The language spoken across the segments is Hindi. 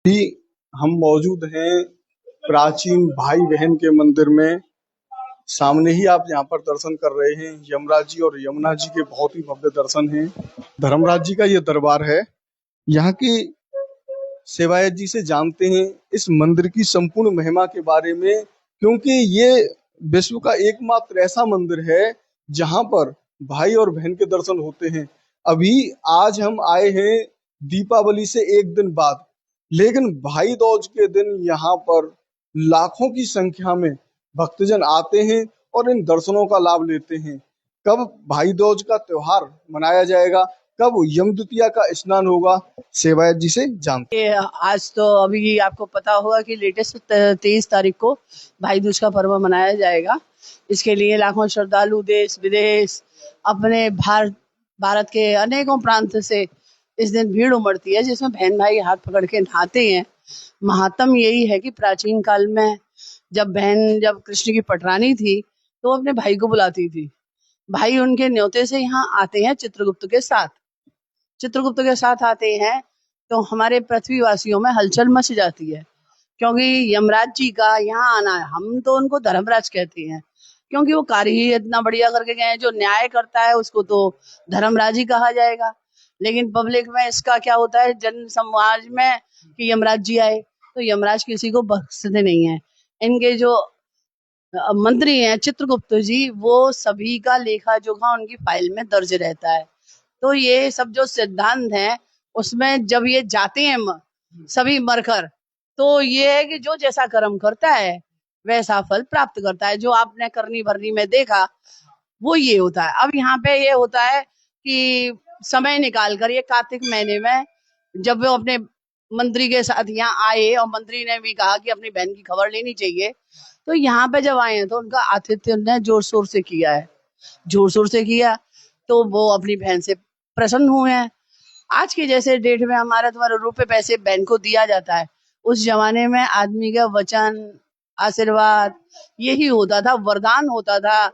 भी हम मौजूद हैं प्राचीन भाई बहन के मंदिर में। सामने ही आप यहाँ पर दर्शन कर रहे हैं, यमराज जी और यमुना जी के बहुत ही भव्य दर्शन हैं। धर्मराज जी का ये दरबार है। यहाँ की सेवायत जी से जानते हैं इस मंदिर की संपूर्ण महिमा के बारे में, क्योंकि ये विश्व का एकमात्र ऐसा मंदिर है जहां पर भाई और बहन के दर्शन होते हैं। अभी आज हम आए हैं दीपावली से एक दिन बाद, लेकिन भाई दूज के दिन यहाँ पर लाखों की संख्या में भक्तजन आते हैं और इन दर्शनों का लाभ लेते हैं। कब भाई दूज का त्योहार मनाया जाएगा, कब यम द्वितीया का स्नान होगा, सेवायत जी से जानते आज तो अभी आपको पता होगा कि लेटेस्ट 23 तारीख को भाई दूज का पर्व मनाया जाएगा। इसके लिए लाखों श्रद्धालु देश विदेश अपने भारत के अनेकों प्रांत से इस दिन भीड़ उमड़ती है, जिसमें बहन भाई हाथ पकड़ के नहाते हैं। महात्म यही है कि प्राचीन काल में जब कृष्ण की पटरानी थी तो वो अपने भाई को बुलाती थी। भाई उनके न्योते से यहाँ आते हैं चित्रगुप्त के साथ आते हैं, तो हमारे पृथ्वीवासियों में हलचल मच जाती है, क्योंकि यमराज जी का यहाँ आना है। हम तो उनको धर्मराज कहते हैं, क्योंकि वो कार्य ही इतना बढ़िया करके गए हैं। जो न्याय करता है उसको तो धर्मराज ही कहा जाएगा। लेकिन पब्लिक में इसका क्या होता है, जन समाज में, कि यमराज जी आए, तो यमराज किसी को बख्शते नहीं है। इनके जो मंत्री हैं चित्रगुप्त जी, वो सभी का लेखा जोखा उनकी फाइल में दर्ज रहता है। तो ये सब जो सिद्धांत है उसमें जब ये जाते हैं सभी मरकर, तो ये है कि जो जैसा कर्म करता है वैसा फल प्राप्त करता है। जो आपने करनी भरनी में देखा वो ये होता है। अब यहाँ पे ये होता है कि समय निकाल कर ये कार्तिक महीने में जब वो अपने मंत्री के साथ यहाँ आए और मंत्री ने भी कहा कि अपनी बहन की खबर लेनी चाहिए, तो यहाँ पे जब आए हैं तो उनका आतिथ्य उन्होंने जोर शोर से किया, तो वो अपनी बहन से प्रसन्न हुए हैं। आज के जैसे डेट में हमारे तुम्हारे रुपए पैसे बहन को दिया जाता है, उस जमाने में आदमी का वचन आशीर्वाद यही होता था, वरदान होता था,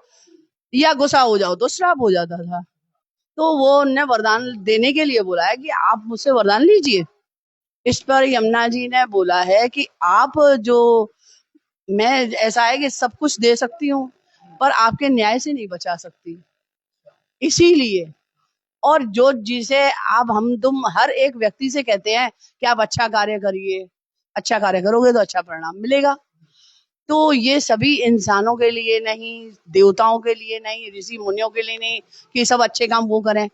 या गुस्सा हो जाओ तो श्राप हो जाता था। तो वो उन्हें वरदान देने के लिए बोला है कि आप मुझसे वरदान लीजिए। इस पर यमुना जी ने बोला है कि आप जो, मैं ऐसा है कि सब कुछ दे सकती हूँ पर आपके न्याय से नहीं बचा सकती, इसीलिए। और जो जिसे आप हम तुम हर एक व्यक्ति से कहते हैं कि आप अच्छा कार्य करिए, अच्छा कार्य करोगे तो अच्छा परिणाम मिलेगा। तो ये सभी इंसानों के लिए नहीं, देवताओं के लिए नहीं, ऋषि मुनियों के लिए नहीं कि सब अच्छे काम वो करें।